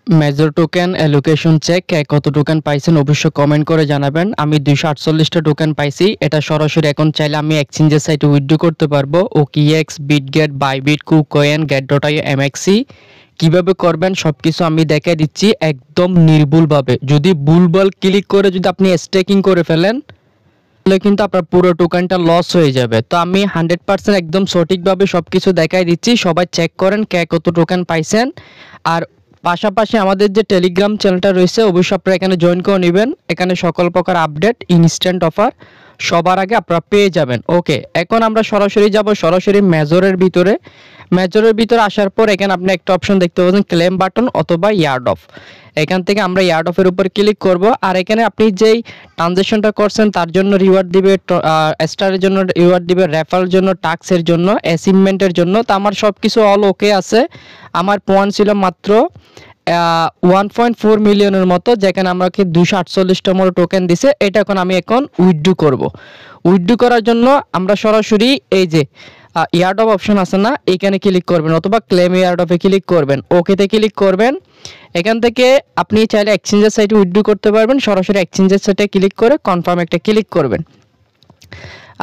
Major token allocation check কত token পাইছেন অবশ্যই কমেন্ট করে জানাবেন। আমি 248টা টোকেন পাইছি। এটা সরাসরি এখন চাইলে আমি এক্সচেঞ্জের সাইটে উইথড্র করতে পারবো। ওকিএক্স, বিটগেট, বাইবিট, কুকয়েন, গেট.আইও, এমএক্সি কিভাবে করবেন সবকিছু আমি দেখাই দিচ্ছি একদম নির্ভুলভাবে। যদি ভুলভাল ক্লিক করে যদি আপনি স্টেকিং করে ফেলেন তাহলে কিন্তু আপনার পুরো টোকেনটা লস হয়ে যাবে। তো আমি 100% একদম সঠিকভাবে সবকিছু দেখাই দিচ্ছি। সবাই চেক করেন কে কত টোকেন পাইছেন। আর পাশাপাশি আমাদের যে টেলিগ্রাম চ্যানেলটা রয়েছে অবশ্যই আপনারা এখানে জয়েন করে নেবেন। এখানে সকল প্রকার আপডেট, ইনস্ট্যান্ট অফার সবার আগে আপনারা পেয়ে যাবেন। ওকে, এখন আমরা সরাসরি যাব সরাসরি মেজরের ভিতরে। মেজরের ভিতরে আসার পর এখানে আপনি একটা অপশন দেখতে পাচ্ছেন ক্লেম বাটন অথবা ইয়ার্ড অফ। এখান থেকে আমরা ইয়ার্ড অফের উপর ক্লিক করব। আর এখানে আপনি যেই ট্রানজ্যাকশনটা করছেন তার জন্য রিওয়ার্ড দিবে, স্টারের জন্য রিওয়ার্ড দিবে, রেফারের জন্য, টাস্কের জন্য, অ্যাচিভমেন্টের জন্য। তো আমার সব কিছু অল ওকে আছে। আমার পয়েন্ট ছিল মাত্র 1.4 মিলিয়নের মতো, যেখানে আমাকে 248টা মতো টোকেন দিছে। এটা আমি এখন উইথড্র করব। উইথড্র করার জন্য আমরা সরাসরি এই যে ইয়ার্ড অফ অপশন আছে না, এখানে ক্লিক করবেন অথবা ক্লেম ইয়ার্ড অফে ক্লিক করবেন, ওকেতে ক্লিক করবেন। এখান থেকে আপনি চাইলে এক্সচেঞ্জের সাইটে উইথড্র করতে পারবেন। সরাসরি এক্সচেঞ্জের সাইটে ক্লিক করে কনফার্ম একটা ক্লিক করবেন।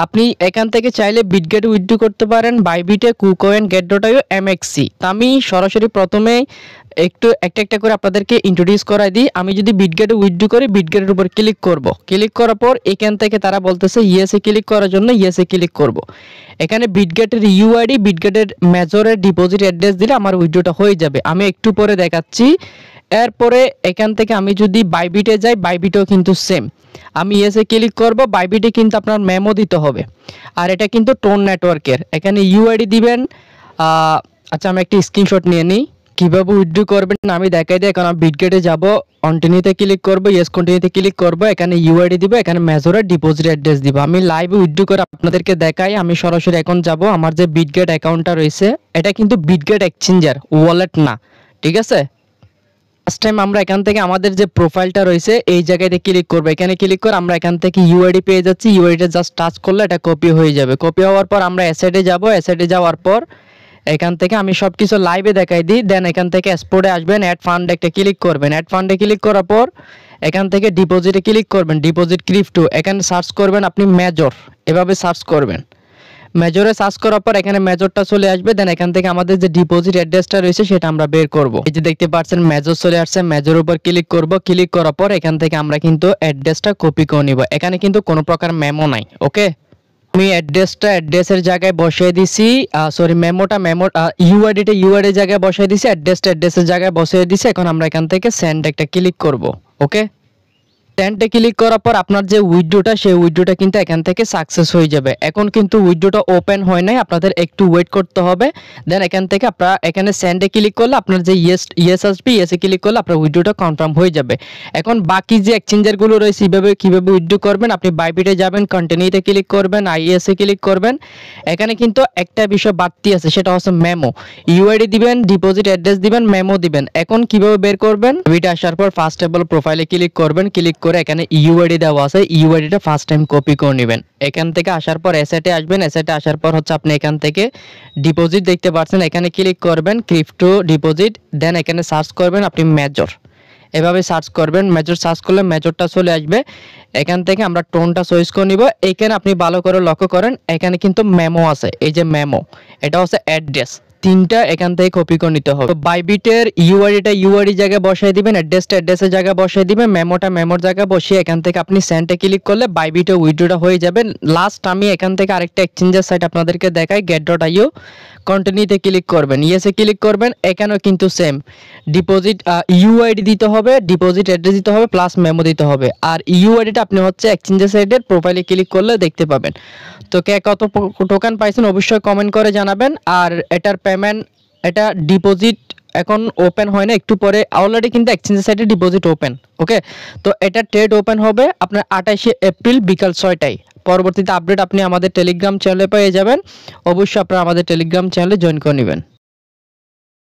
আপনি এখান থেকে চাইলে বিটগেট উইথড্র করতে পারেন, বাইবিটে, কুকয়েন, গেট.আইও, এমএক্সি। তো আমি সরাসরি প্রথমেই একটু একটা করে আপনাদেরকে ইন্ট্রোডিউস করাই দিই। আমি যদি বিটগেটে উইথড্র করি, বিটগেটের উপর ক্লিক করব। ক্লিক করার পর এখান থেকে তারা বলতেছে ইয়েসে ক্লিক করার জন্য ইয়েসে ক্লিক করব। এখানে বিটগেটের ইউআইডি, বিটগেটের মেজরের ডিপোজিট অ্যাড্রেস দিলে আমার উইথড্রটা হয়ে যাবে। আমি একটু পরে দেখাচ্ছি। এরপরে এখান থেকে আমি যদি বাইবিটে যাই, বাইবিটেও কিন্তু সেম। আমি ইয়েসে ক্লিক করব। বাইবিটে কিন্তু আপনার মেমো দিতে হবে। আর এটা কিন্তু টোন নেটওয়ার্কের। এখানে ইউআইডি দিবেন। আচ্ছা, আমি একটি স্ক্রিনশট নিয়ে নিই কীভাবে উইথড্র করবেন আমি দেখাই দিই। এখন আমি বিটগেটে যাব, কন্টিনিউতে ক্লিক করব, ইয়েস কন্টিনিউতে ক্লিক করব। এখানে ইউআইডি দিব, এখানে মেজরের ডিপোজিট অ্যাড্রেস দিব। আমি লাইভে উইথড্র করে আপনাদেরকে দেখাই। আমি সরাসরি এখন যাব, আমার যে বিটগেট অ্যাকাউন্টটা রয়েছে এটা কিন্তু বিটগেট এক্সচেঞ্জার, ওয়ালেট না, ঠিক আছে। ফার্স্ট টাইম আমরা এখান থেকে আমাদের যে প্রোফাইলটা রয়েছে এই জায়গাতে ক্লিক করব। এখানে ক্লিক করে আমরা এখান থেকে ইউআইডি পেয়ে যাচ্ছি। ইউআইডিটা জাস্ট টাচ করলে এটা কপি হয়ে যাবে। কপি হওয়ার পর আমরা অ্যাসেটে যাব। অ্যাসেটে যাওয়ার পর এখান থেকে আমি সব কিছু লাইভে দেখাই দিই। দেন এখান থেকে এক্সপোর্টে আসবেন, অ্যাড ফান্ড একটা ক্লিক করবেন। অ্যাড ফান্ডে ক্লিক করার পর এখান থেকে ডিপোজিটে ক্লিক করবেন, ডিপোজিট ক্রিপ্টো। এখানে সার্চ করবেন আপনি মেজর, এভাবে সার্চ করবেন। মেজরে সার্চ করার পর এখানে মেজরটা চলে আসবে। দেন এখান থেকে আমাদের যে ডিপোজিট অ্যাড্রেসটা রয়েছে সেটা আমরা বের করব। এই যে দেখতে পাচ্ছেন মেজর চলে আসছে। মেজর উপর ক্লিক করব। ক্লিক করার পর এখান থেকে আমরা কিন্তু অ্যাড্রেসটা কপি করে নিব। এখানে কিন্তু কোনো প্রকার মেমো নাই। ওকে, আমি অ্যাড্রেসের জায়গায় বসিয়ে দিছি। মেমোটা ইউআইডির জায়গায় বসিয়ে দিছি, অ্যাড্রেসের জায়গায় বসিয়ে দিছি। এখন আমরা এখান থেকে সেন্ড একটা ক্লিক করব। ওকে, সেন্ডে ক্লিক করার পর আপনার যে উইথড্রটা সেই উইথড্রটা কিন্তু এখান থেকে সাকসেস হয়ে যাবে। এখন কিন্তু উইথড্রটা ওপেন হয় নাই, আপনাদের একটু ওয়েট করতে হবে। দেন এখান থেকে আপনারা এখানে সেন্ডে ক্লিক করলে আপনার যে ইয়েস আসবে, ইয়েসে ক্লিক করলে আপনার উইথড্রটা কনফার্ম হয়ে যাবে। এখন বাকি যে এক্সচেঞ্জারগুলো রয়েছে কিভাবে উইথড্র করবেন, আপনি বাইবিটে যাবেন, কন্টিনিউতে ক্লিক করবেন, আইএসএ ক্লিক করবেন। এখানে কিন্তু একটা বিষয় বাড়তি আছে, সেটা হচ্ছে মেমো। ইউআইডি দিবেন, ডিপোজিট অ্যাড্রেস দিবেন, মেমো দিবেন। এখন কিভাবে বের করবেন, বাইবিটে আসার পর ফার্স্ট অফ অল প্রোফাইলে ক্লিক করবেন। ক্লিক করে এখানে ইউআইডি দেওয়া আছে, ইউআইডিটা ফার্স্ট টাইম কপি করে নেবেন। এখান থেকে আসার পর অ্যাসেটে আসবেন। অ্যাসেটে আসার পর হচ্ছে আপনি এখান থেকে ডিপোজিট দেখতে পাচ্ছেন, এখানে ক্লিক করবেন, ক্রিপ্টো ডিপোজিট। দেন এখানে সার্চ করবেন আপনি মেজর, এভাবে সার্চ করবেন। মেজর সার্চ করলে মেজরটা চলে আসবে। এখান থেকে আমরা টোনটা চয়েস করে নিব। এইখানে আপনি ভালো করে লক্ষ্য করেন, এখানে কিন্তু মেমো আছে। এই যে মেমো, এটা হচ্ছে অ্যাড্রেস। তিনটা এখান থেকে কপি করে নিতে হবে। বাইবিটের ইউআইডি জায়গায় বসাই দিবেন, অ্যাড্রেসের জায়গায় বসাই দিবেন, মেমোটা মেমোর জায়গায় বসিয়ে এখান থেকে আপনি সেন্ডে ক্লিক করলে বাইবিটে উইথড্রটা হয়ে যাবে। লাস্ট আমি এখান থেকে আরেকটা এক্সচেঞ্জের সাইট আপনাদেরকে দেখাই, গেট.আইও। কন্টিনিউতে ক্লিক করবেন, ইয়েসে ক্লিক করবেন। এখানেও কিন্তু সেম ডিপোজিট ইউআইডি দিতে হবে, ডিপোজিট অ্যাড্রেস দিতে হবে, প্লাস মেমো দিতে হবে। আর ইউআইডিটা আপনি হচ্ছে এক্সচেঞ্জের সাইটের প্রোফাইলে ক্লিক করলে দেখতে পাবেন। তো কে কত টোকেন পাইছেন অবশ্যই কমেন্ট করে জানাবেন। আর এটার পেমেন্ট, এটা ডিপোজিট এখন ওপেন হয় না, একটু পরে। অলরেডি কিন্তু এক্সচেঞ্জের সাইটে ডিপোজিট ওপেন। ওকে, তো এটা ট্রেড ওপেন হবে আপনার 28শে এপ্রিল বিকাল 6টায়। পরবর্তীতে আপডেট আপনি আমাদের টেলিগ্রাম চ্যানেলে পেয়ে যাবেন। অবশ্যই আপনারা আমাদের টেলিগ্রাম চ্যানেলে জয়েন করে নেবেন।